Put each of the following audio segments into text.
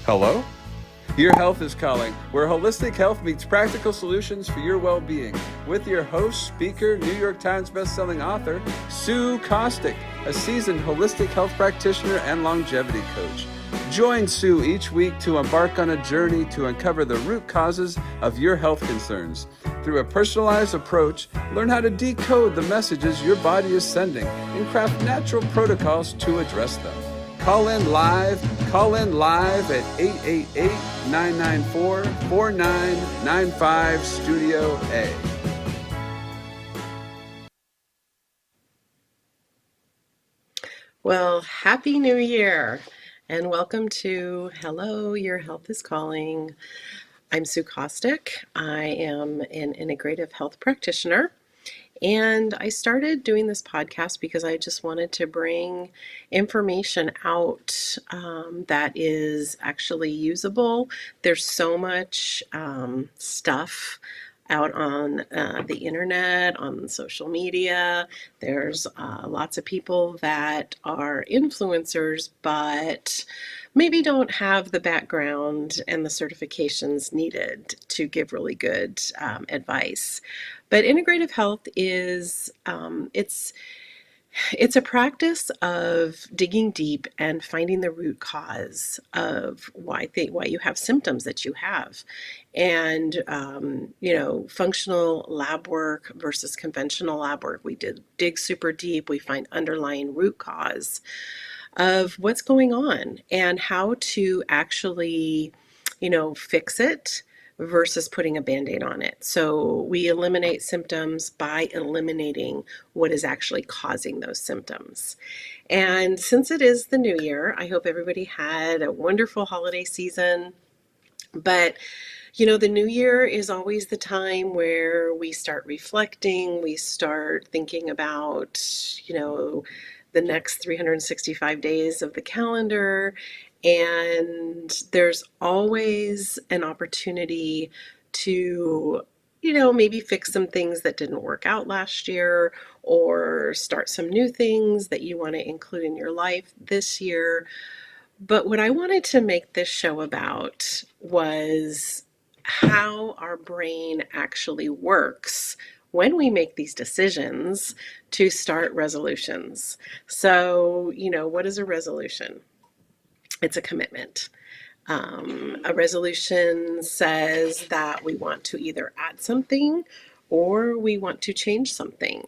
Hello? Your Health is Calling, where holistic health meets practical solutions for your well being. With your host, speaker, New York Times bestselling author, Sue Kostyk, a seasoned holistic health practitioner and longevity coach. Join Sue each week to embark on a journey to uncover the root causes of your health concerns. Through a personalized approach, learn how to decode the messages your body is sending and craft natural protocols to address them. Call in live at 888-994-4995 Studio A. Well, Happy New Year and welcome to Hello, Your Health is Calling. I'm Sue Kostyk. I am an integrative health practitioner, and I started doing this podcast because I just wanted to bring information out that is actually usable. There's so much stuff out on the internet, on social media. There's lots of people that are influencers, but maybe don't have the background and the certifications needed to give really good advice. But integrative health is it's a practice of digging deep and finding the root cause of why you have symptoms that you have, and functional lab work versus conventional lab work. We dig super deep. We find underlying root cause of what's going on and how to actually, fix it versus putting a band-aid on it. So we eliminate symptoms by eliminating what is actually causing those symptoms. And since it is the new year, I hope everybody had a wonderful holiday season. But the new year is always the time where we start reflecting, we start thinking about, the next 365 days of the calendar. And there's always an opportunity to, maybe fix some things that didn't work out last year or start some new things that you want to include in your life this year. But what I wanted to make this show about was how our brain actually works when we make these decisions to start resolutions. So, what is a resolution? It's a commitment. A resolution says that we want to either add something or we want to change something.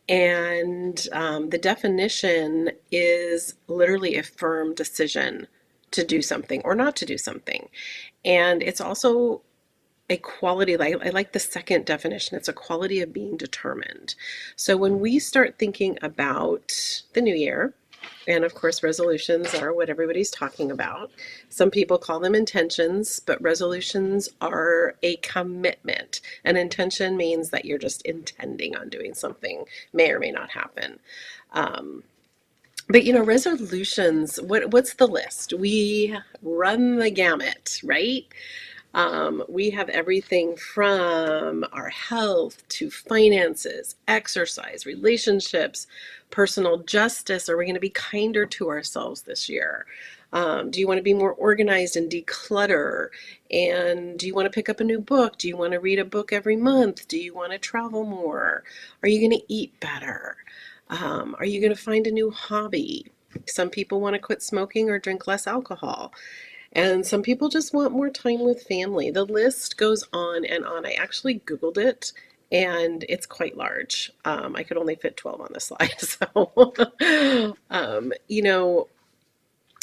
And the definition is literally a firm decision to do something or not to do something. And it's also a quality, I like the second definition, it's a quality of being determined. So when we start thinking about the new year, and of course, resolutions are what everybody's talking about. Some people call them intentions, but resolutions are a commitment. An intention means that you're just intending on doing something, may or may not happen. But resolutions, what's the list? We run the gamut, right? We have everything from our health to finances, exercise, relationships, personal justice. Are we going to be kinder to ourselves this year? Do you want to be more organized and declutter? And do you want to pick up a new book? Do you want to read a book every month? Do you want to travel more? Are you going to eat better? Are you going to find a new hobby? Some people want to quit smoking or drink less alcohol. And some people just want more time with family. The list goes on and on. I actually Googled it and it's quite large. I could only fit 12 on the slide. So,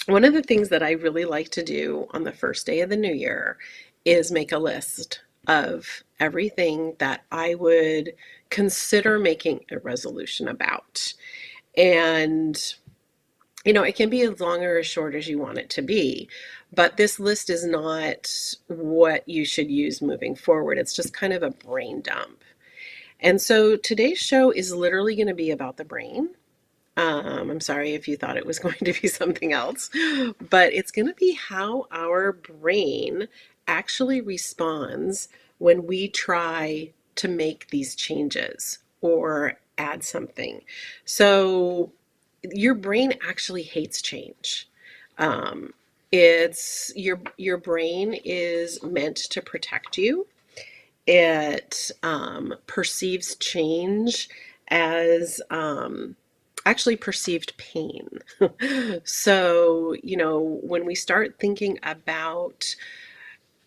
one of the things that I really like to do on the first day of the new year is make a list of everything that I would consider making a resolution about. And it can be as long or as short as you want it to be, but this list is not what you should use moving forward. It's just kind of a brain dump. And so today's show is literally going to be about the brain. I'm sorry if you thought it was going to be something else, but it's going to be how our brain actually responds when we try to make these changes or add something. So your brain actually hates change. Um, It's your brain is meant to protect you. It perceives change as actually perceived pain. So, when we start thinking about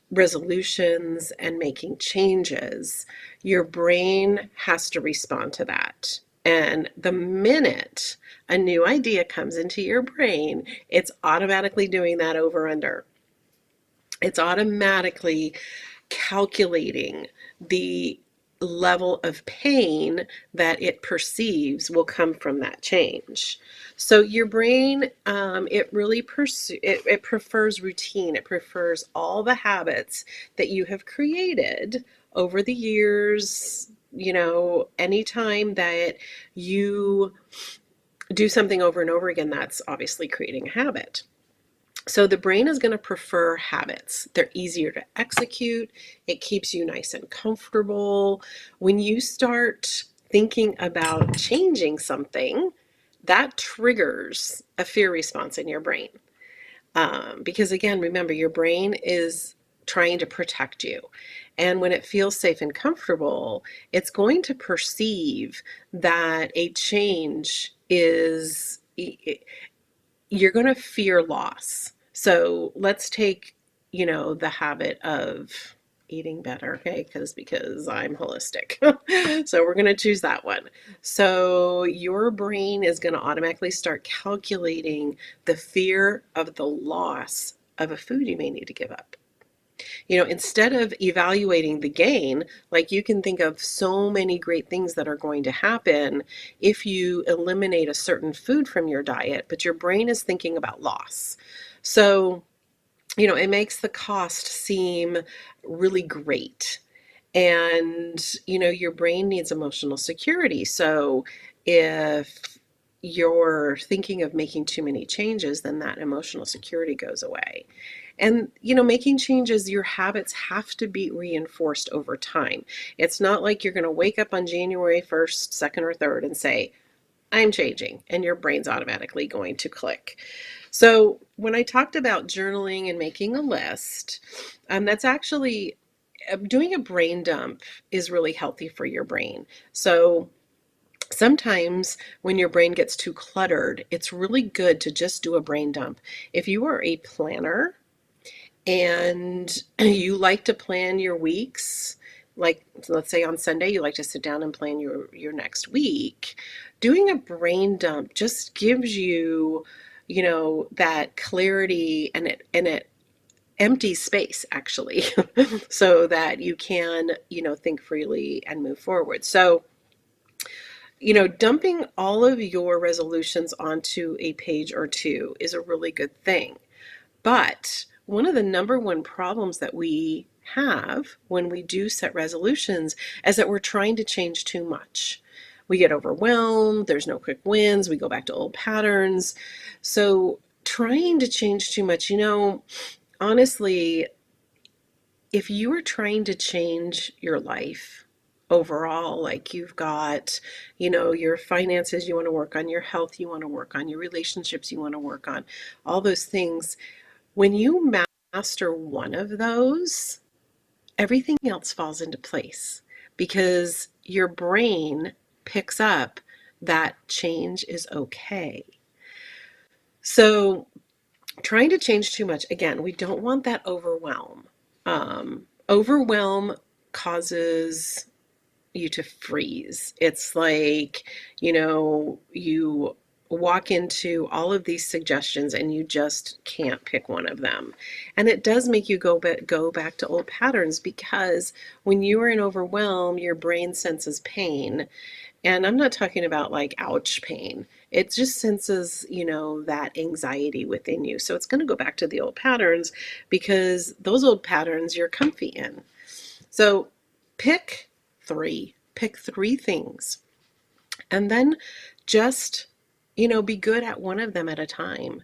resolutions and making changes, your brain has to respond to that. And the minute a new idea comes into your brain, it's automatically doing that over under. It's automatically calculating the level of pain that it perceives will come from that change. So your brain, it really it prefers routine. It prefers all the habits that you have created over the years. Anytime that you do something over and over again, that's obviously creating a habit. So the brain is going to prefer habits. They're easier to execute. It keeps you nice and comfortable. When you start thinking about changing something, that triggers a fear response in your brain. Because again, remember, your brain is trying to protect you. And when it feels safe and comfortable, it's going to perceive that a change is, you're going to fear loss. So let's take, the habit of eating better, okay? Because I'm holistic. So we're going to choose that one. So your brain is going to automatically start calculating the fear of the loss of a food you may need to give up. Instead of evaluating the gain, like you can think of so many great things that are going to happen if you eliminate a certain food from your diet, but your brain is thinking about loss. So, it makes the cost seem really great. And, your brain needs emotional security. So if you're thinking of making too many changes, then that emotional security goes away. And, making changes, your habits have to be reinforced over time. It's not like you're going to wake up on January 1st, 2nd, or 3rd and say, I'm changing, and your brain's automatically going to click. So when I talked about journaling and making a list, that's actually doing a brain dump is really healthy for your brain. So sometimes when your brain gets too cluttered, it's really good to just do a brain dump. If you are a planner and you like to plan your weeks, like let's say on Sunday you like to sit down and plan your next week, doing a brain dump just gives you, that clarity, and it empties space actually so that you can, think freely and move forward. So, dumping all of your resolutions onto a page or two is a really good thing. But one of the number one problems that we have when we do set resolutions is that we're trying to change too much. We get overwhelmed, there's no quick wins, we go back to old patterns. So trying to change too much, honestly, if you are trying to change your life overall, like you've got, your finances you want to work on, your health you want to work on, your relationships you want to work on, all those things, when you master one of those, everything else falls into place because your brain picks up that change is okay. So, trying to change too much, again, we don't want that overwhelm. Overwhelm causes you to freeze. It's like, you walk into all of these suggestions and you just can't pick one of them. And it does make you go back to old patterns because when you are in overwhelm, your brain senses pain. And I'm not talking about like ouch pain. It just senses, that anxiety within you. So it's going to go back to the old patterns because those old patterns you're comfy in. So pick three. Pick three things. And then just, be good at one of them at a time.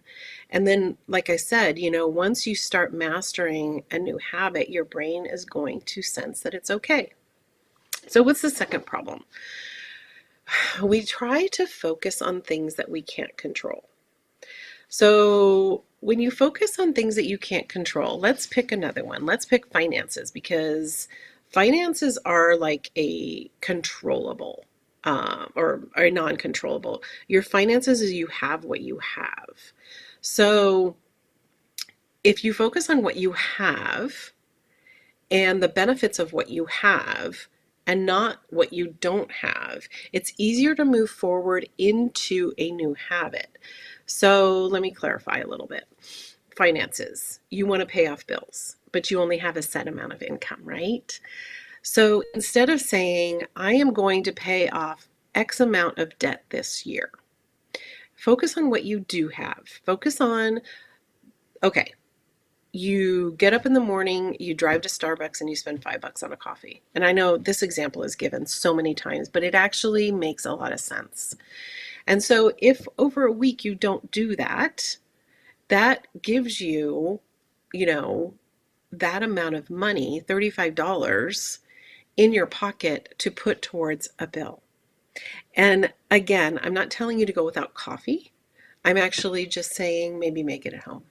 And then, like I said, once you start mastering a new habit, your brain is going to sense that it's okay. So what's the second problem? We try to focus on things that we can't control. So when you focus on things that you can't control, let's pick another one. Let's pick finances, because finances are like a controllable, or non-controllable. Your finances is you have what you have. So if you focus on what you have and the benefits of what you have and not what you don't have, it's easier to move forward into a new habit. So let me clarify a little bit. Finances, you want to pay off bills, but you only have a set amount of income, right? So instead of saying, I am going to pay off X amount of debt this year, focus on what you do have. Focus on, okay, you get up in the morning, you drive to Starbucks and you spend $5 on a coffee. And I know this example is given so many times, but it actually makes a lot of sense. And so if over a week you don't do that, that gives you, you know, that amount of money, $35 in your pocket to put towards a bill. And again, I'm not telling you to go without coffee. I'm actually just saying maybe make it at home.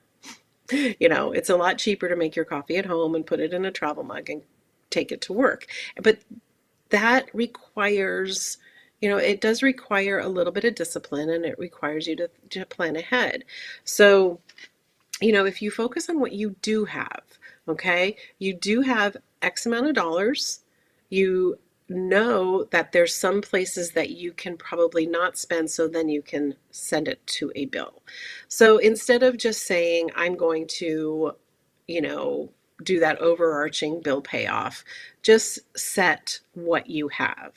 It's a lot cheaper to make your coffee at home and put it in a travel mug and take it to work. But that requires, it does require a little bit of discipline, and it requires you to plan ahead. So, if you focus on what you do have, okay, you do have X amount of dollars, you know that there's some places that you can probably not spend, so then you can send it to a bill. So instead of just saying, I'm going to, do that overarching bill payoff, just set what you have.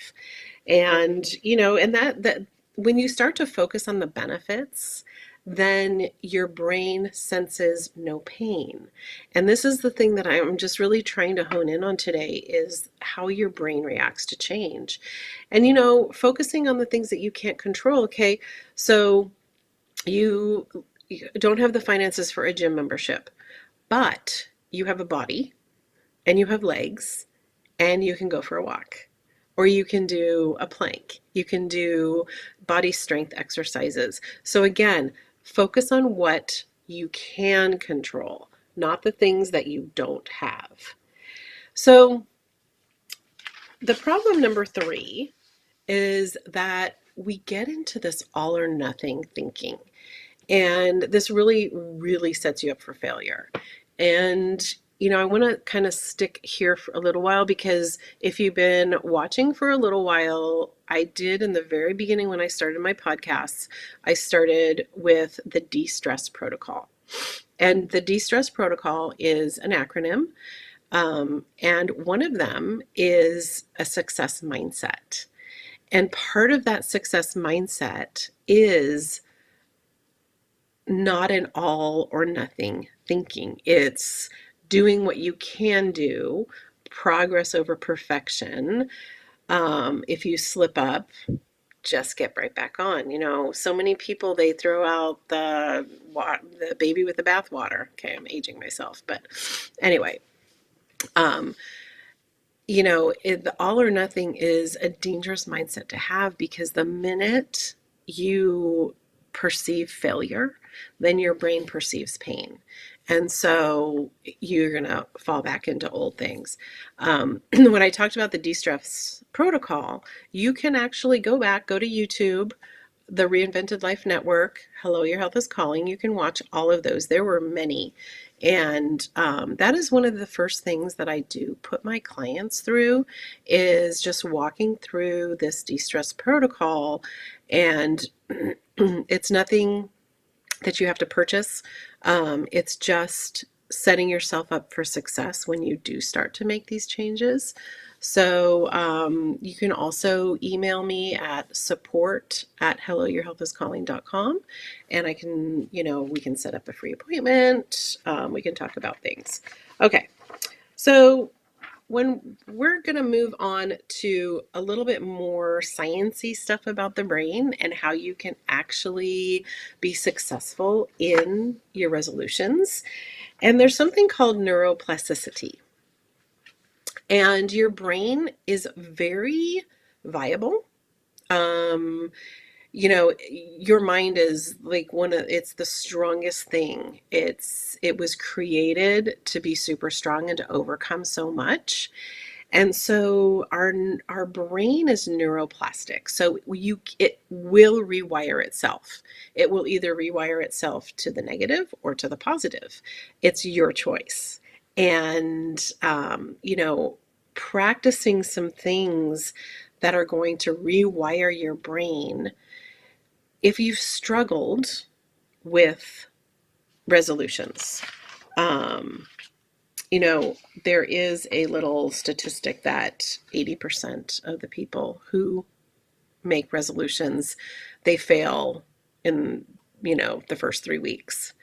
And, and that when you start to focus on the benefits, then your brain senses no pain. And this is the thing that I'm just really trying to hone in on today, is how your brain reacts to change. And, focusing on the things that you can't control. Okay, so you don't have the finances for a gym membership, but you have a body and you have legs and you can go for a walk. Or you can do a plank. You can do body strength exercises. So again, focus on what you can control, not the things that you don't have. So the problem number 3 is that we get into this all or nothing thinking. And this really, really sets you up for failure. And, I want to kind of stick here for a little while, because if you've been watching for a little while, I did in the very beginning when I started my podcasts, I started with the de-stress protocol. And the de-stress protocol is an acronym. And one of them is a success mindset. And part of that success mindset is not an all or nothing thinking. It's doing what you can do, progress over perfection. If you slip up, just get right back on. So many people, they throw out the baby with the bathwater. Okay, I'm aging myself, but anyway, the all or nothing is a dangerous mindset to have, because the minute you perceive failure, then your brain perceives pain. And so you're going to fall back into old things. When I talked about the de-stress protocol, you can actually go to YouTube, the Reinvented Life Network, Hello, Your Health is Calling. You can watch all of those. There were many. And that is one of the first things that I do put my clients through, is just walking through this de-stress protocol. And it's nothing that you have to purchase. It's just setting yourself up for success when you do start to make these changes. So you can also email me at support@helloyourhealthiscalling.com, and I can, we can set up a free appointment. We can talk about things. Okay, so when we're going to move on to a little bit more sciencey stuff about the brain and how you can actually be successful in your resolutions. And there's something called neuroplasticity. And your brain is very viable. your mind is like it's the strongest thing. It was created to be super strong and to overcome so much. And so our brain is neuroplastic. So it will rewire itself. It will either rewire itself to the negative or to the positive. It's your choice. And practicing some things that are going to rewire your brain. If you've struggled with resolutions, um, there is a little statistic that 80% of the people who make resolutions, they fail in, the first 3 weeks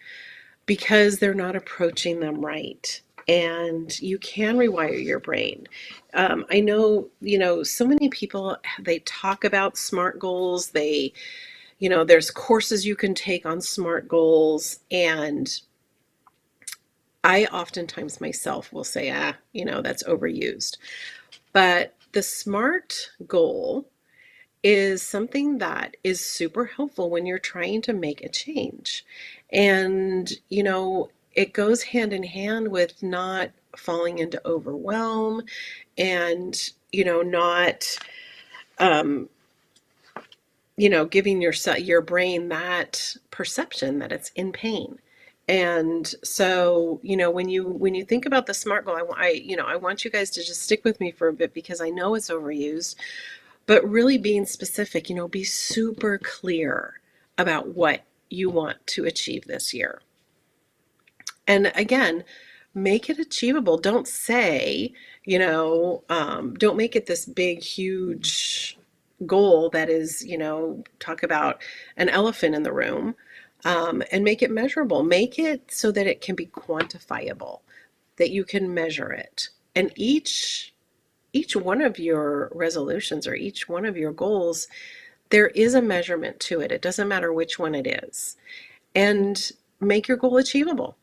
because they're not approaching them right. And you can rewire your brain. I know, so many people, they talk about SMART goals. There's courses you can take on SMART goals. And I oftentimes myself will say, that's overused. But the SMART goal is something that is super helpful when you're trying to make a change. And, it goes hand in hand with not falling into overwhelm and, not, um, giving your brain that perception that it's in pain. And so, when you think about the SMART goal, I want you guys to just stick with me for a bit because I know it's overused, but really being specific, be super clear about what you want to achieve this year. And again, make it achievable. Don't say, don't make it this big, huge goal that is, talk about an elephant in the room, and make it measurable. Make it so that it can be quantifiable, that you can measure it. And each one of your resolutions or each one of your goals, there is a measurement to it. It doesn't matter which one it is. And make your goal achievable.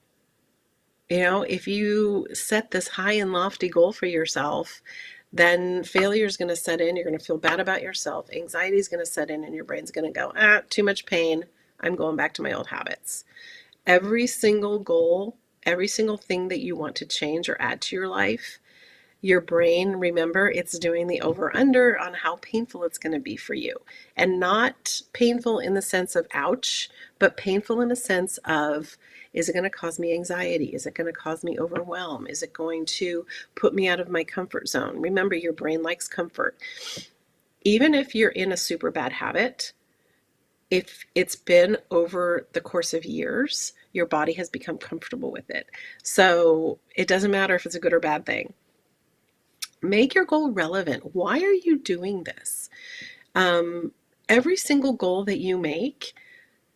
If you set this high and lofty goal for yourself, then failure is going to set in. You're going to feel bad about yourself. Anxiety is going to set in, and your brain's going to go, too much pain. I'm going back to my old habits. Every single goal, every single thing that you want to change or add to your life, your brain, remember, it's doing the over under on how painful it's going to be for you. And not painful in the sense of ouch, but painful in a sense of, is it going to cause me anxiety? Is it going to cause me overwhelm? Is it going to put me out of my comfort zone? Remember, your brain likes comfort. Even if you're in a super bad habit, if it's been over the course of years, your body has become comfortable with it. So it doesn't matter if it's a good or bad thing. Make your goal relevant. Why are you doing this? Every single goal that you make,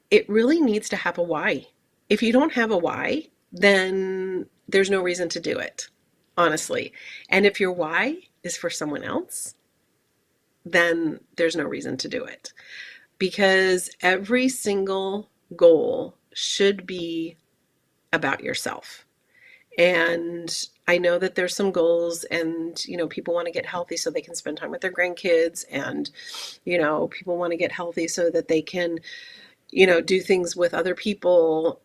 it really needs to have a why. If you don't have a why, then there's no reason to do it, honestly. And if your why is for someone else, then there's no reason to do it. Because every single goal should be about yourself. And I know that there's some goals and, people want to get healthy so they can spend time with their grandkids, and, people want to get healthy so that they can, do things with other people.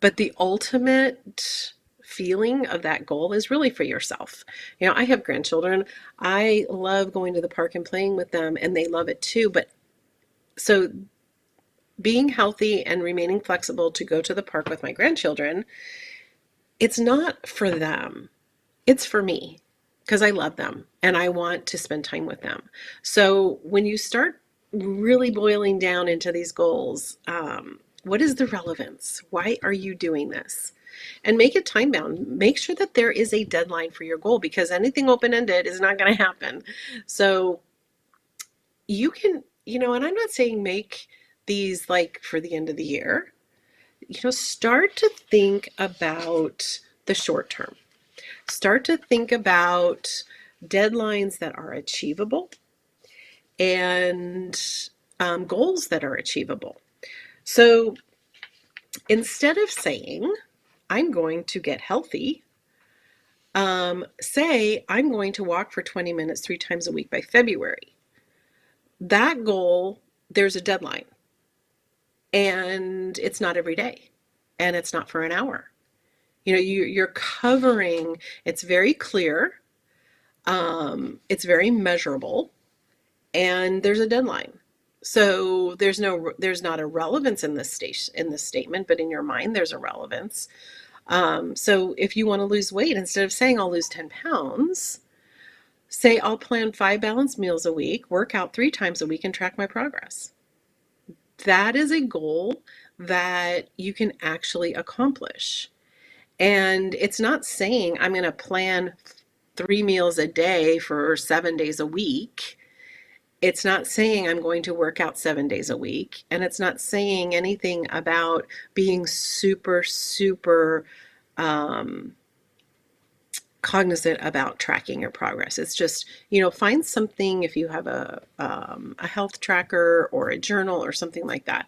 But the ultimate feeling of that goal is really for yourself. I have grandchildren. I love going to the park and playing with them, and they love it too. But so being healthy and remaining flexible to go to the park with my grandchildren, it's not for them. It's for me because I love them and I want to spend time with them. So when you start really boiling down into these goals, what is the relevance? Why are you doing this? And make it time bound. Make sure that there is a deadline for your goal, because anything open-ended is not going to happen. So you can, and I'm not saying make these like for the end of the year. Start to think about the short term. Start to think about deadlines that are achievable and goals that are achievable. So instead of saying, I'm going to get healthy, say, I'm going to walk for 20 minutes 3 times a week by February. that goal, there's a deadline, and it's not every day, and it's not for an hour. You're covering, it's very clear, it's very measurable, and there's a deadline. So there's not a relevance in this statement, but in your mind there's a relevance. So if you want to lose weight, instead of saying I'll lose 10 pounds, say I'll plan 5 balanced meals a week, work out 3 times a week, and track my progress. That is a goal that you can actually accomplish. And it's not saying I'm going to plan 3 meals a day for 7 days a week. It's not saying I'm going to work out 7 days a week. And it's not saying anything about being super, super cognizant about tracking your progress. It's just, find something if you have a health tracker or a journal or something like that.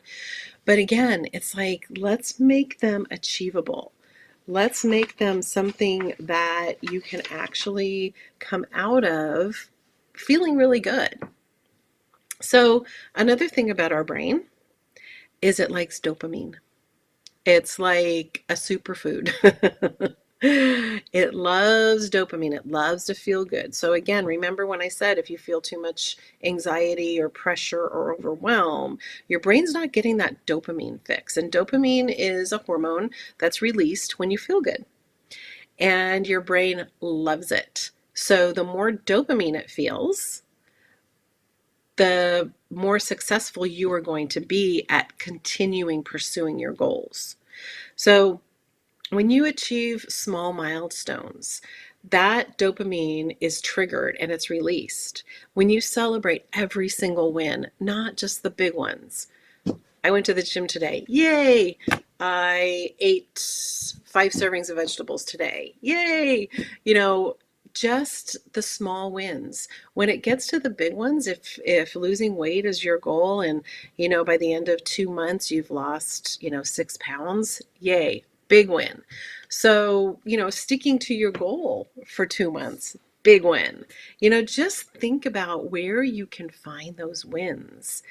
But again, it's like, let's make them achievable. Let's make them something that you can actually come out of feeling really good. So another thing about our brain is it likes dopamine. It's like a superfood. It loves dopamine. It loves to feel good. So again, remember when I said if you feel too much anxiety or pressure or overwhelm, your brain's not getting that dopamine fix. And dopamine is a hormone that's released when you feel good. And your brain loves it. So the more dopamine it feels, the more successful you are going to be at continuing pursuing your goals. So when you achieve small milestones, that dopamine is triggered and it's released. When you celebrate every single win, not just the big ones. I went to the gym today. Yay! I ate 5 servings of vegetables today. Yay! Just the small wins. When it gets to the big ones, if losing weight is your goal and, by the end of 2 months you've lost, 6 pounds, yay, big win. So, sticking to your goal for 2 months, big win. Just think about where you can find those wins.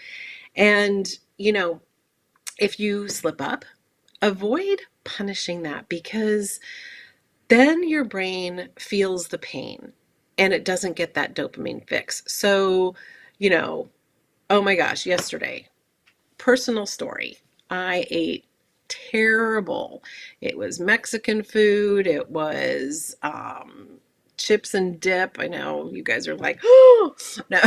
And, if you slip up, avoid punishing that, because then your brain feels the pain and it doesn't get that dopamine fix. So, oh my gosh, yesterday, personal story, I ate terrible. It was Mexican food. It was chips and dip. I know you guys are like, oh, no.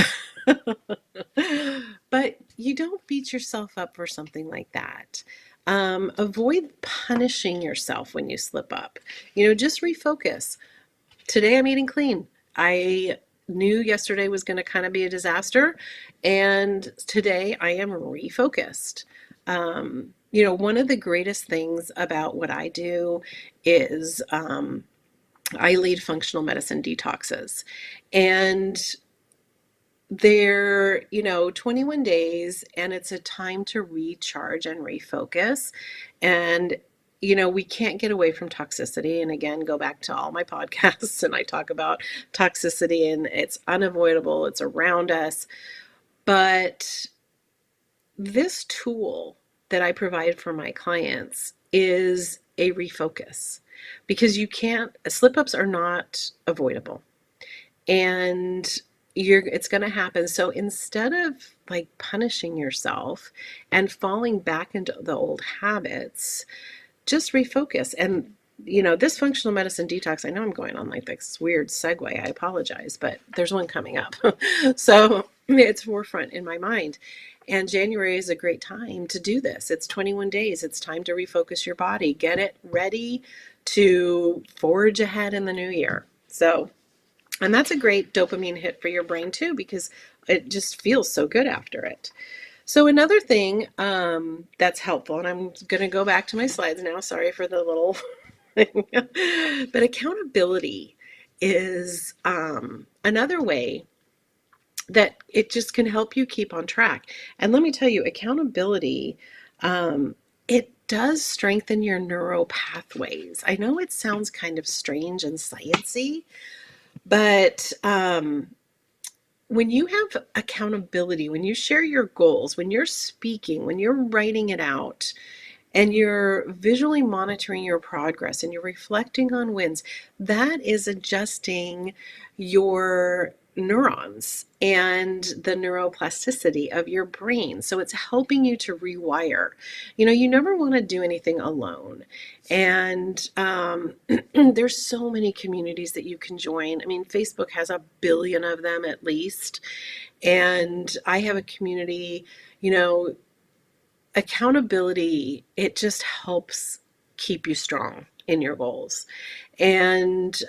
But you don't beat yourself up for something like that. Avoid punishing yourself when you slip up. Just refocus. Today I'm eating clean. I knew yesterday was going to kind of be a disaster, and today I am refocused. One of the greatest things about what I do is I lead functional medicine detoxes, and they're 21 days, and it's a time to recharge and refocus. And we can't get away from toxicity. And again, go back to all my podcasts and I talk about toxicity, and it's unavoidable, it's around us. But this tool that I provide for my clients is a refocus, because slip ups are not avoidable, and it's going to happen. So instead of like punishing yourself and falling back into the old habits, just refocus. And this functional medicine detox, I know I'm going on like this weird segue, I apologize, but there's one coming up. So it's forefront in my mind. And January is a great time to do this. It's 21 days. It's time to refocus your body, get it ready to forge ahead in the new year. So, and that's a great dopamine hit for your brain too, because it just feels so good after it. So another thing that's helpful, and I'm going to go back to my slides now. Sorry for the little thing. But accountability is another way that it just can help you keep on track. And let me tell you, accountability, it does strengthen your neural pathways. I know it sounds kind of strange and sciencey, but when you have accountability, when you share your goals, when you're speaking, when you're writing it out, and you're visually monitoring your progress and you're reflecting on wins, that is adjusting your neurons and the neuroplasticity of your brain. So it's helping you to rewire. You never want to do anything alone. And there's so many communities that you can join. I mean, Facebook has a billion of them at least. And I have a community, you know, accountability, it just helps keep you strong in your goals. And,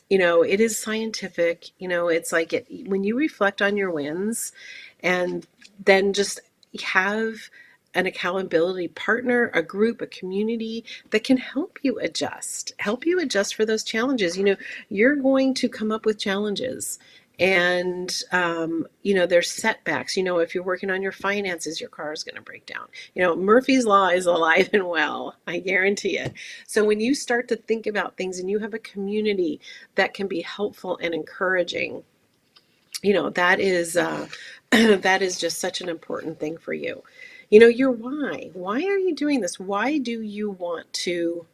it is scientific. It's like when you reflect on your wins and then just have an accountability partner, a group, a community that can help you adjust for those challenges. You're going to come up with challenges. And, there's setbacks. If you're working on your finances, your car is going to break down. Murphy's Law is alive and well, I guarantee it. So when you start to think about things and you have a community that can be helpful and encouraging, that is that is just such an important thing for you. Your why. Why are you doing this? Why do you want to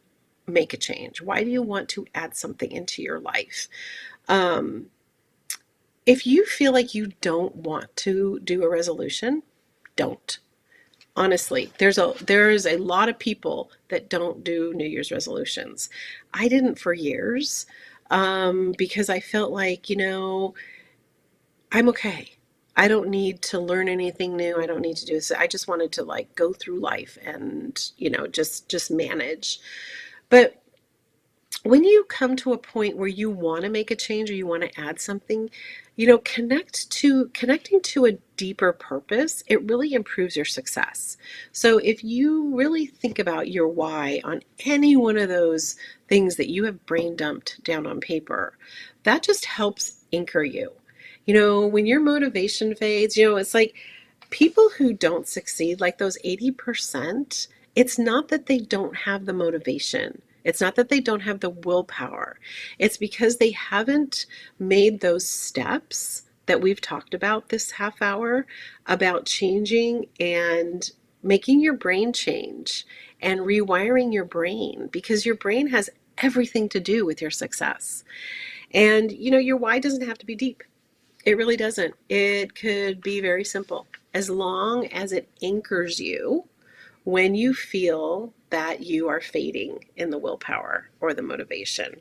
make a change? Why do you want to add something into your life? If you feel like you don't want to do a resolution, don't. Honestly, there's a lot of people that don't do New Year's resolutions. I didn't for years, because I felt like, I'm okay. I don't need to learn anything new. I don't need to do this. I just wanted to like go through life and, just manage. But when you come to a point where you want to make a change or you want to add something, connecting to a deeper purpose, it really improves your success. So if you really think about your why on any one of those things that you have brain dumped down on paper, that just helps anchor you. When your motivation fades, it's like people who don't succeed, like those 80%, it's not that they don't have the motivation. It's not that they don't have the willpower. It's because they haven't made those steps that we've talked about this half hour about changing and making your brain change and rewiring your brain, because your brain has everything to do with your success. And your why doesn't have to be deep. It really doesn't. It could be very simple. As long as it anchors you when you feel that you are fading in the willpower or the motivation.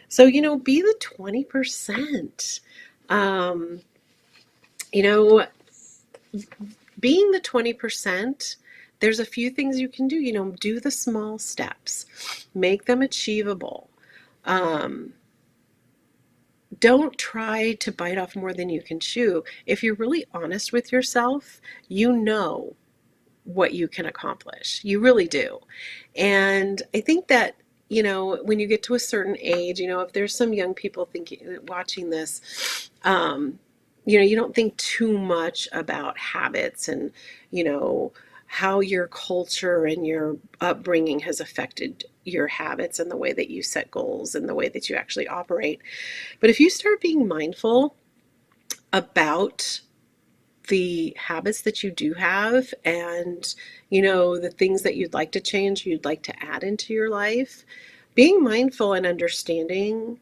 So, be the 20%. Um, you know, Being the 20%, there's a few things you can do. Do the small steps, make them achievable. Um, don't try to bite off more than you can chew. If you're really honest with yourself, you know what you can accomplish. You really do. And I think that, when you get to a certain age, if there's some young people watching this, you don't think too much about habits and, how your culture and your upbringing has affected your habits and the way that you set goals and the way that you actually operate. But if you start being mindful about the habits that you do have and, the things that you'd like to change, you'd like to add into your life, being mindful and understanding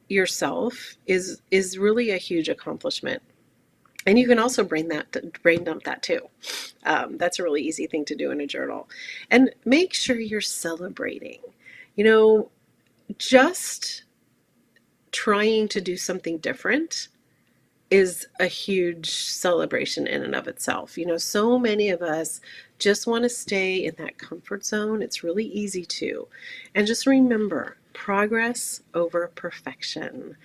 yourself is really a huge accomplishment. And you can also brain dump that too. That's a really easy thing to do in a journal. And make sure you're celebrating. Just trying to do something different is a huge celebration in and of itself. So many of us just want to stay in that comfort zone. It's really easy to. And just remember, progress over perfection.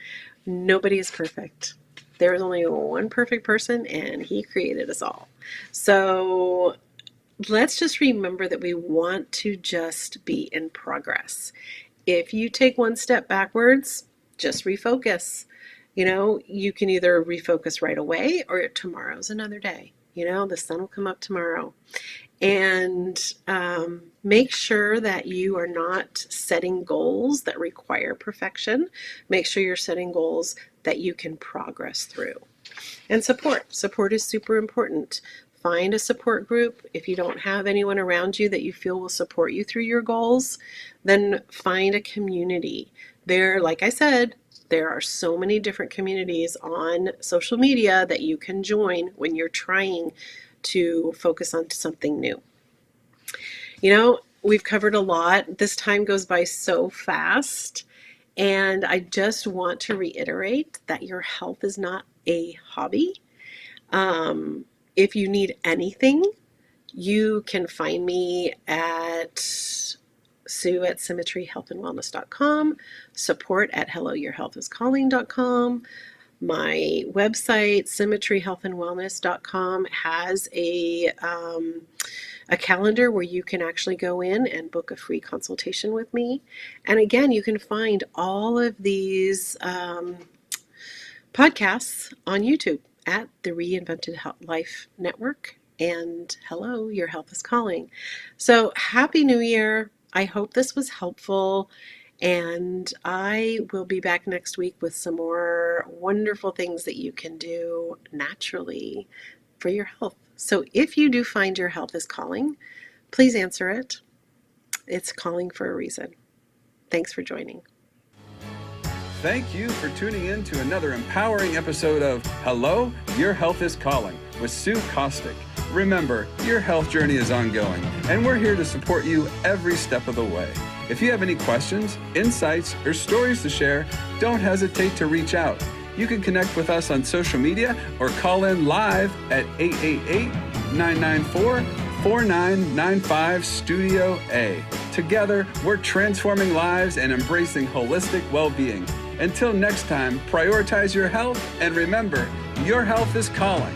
Nobody is perfect. There is only one perfect person, and he created us all. So let's just remember that we want to just be in progress. If you take one step backwards, just refocus. You can either refocus right away or tomorrow's another day. The sun will come up tomorrow. And make sure that you are not setting goals that require perfection. Make sure you're setting goals that you can progress through. And support. Support is super important. Find a support group. If you don't have anyone around you that you feel will support you through your goals, then find a community. There, like I said, there are so many different communities on social media that you can join when you're trying to focus on something new. You know, we've covered a lot. This time goes by so fast. And I just want to reiterate that your health is not a hobby. If you need anything, you can find me at Sue at symmetryhealthandwellness.com, support at helloyourhealthiscalling.com. My website, symmetryhealthandwellness.com, has a calendar where you can actually go in and book a free consultation with me. And again, you can find all of these podcasts on YouTube at the Reinvented Life Network and Hello, Your Health is Calling. So happy New Year. I hope this was helpful. And I will be back next week with some more wonderful things that you can do naturally for your health. So if you do find your health is calling, please answer it. It's calling for a reason. Thanks for joining. Thank you for tuning in to another empowering episode of Hello, Your Health is Calling with Sue Kostyk. Remember, your health journey is ongoing, and we're here to support you every step of the way. If you have any questions, insights, or stories to share, don't hesitate to reach out. You can connect with us on social media or call in live at 888-994-4995 Studio A. Together, we're transforming lives and embracing holistic well-being. Until next time, prioritize your health and remember, your health is calling.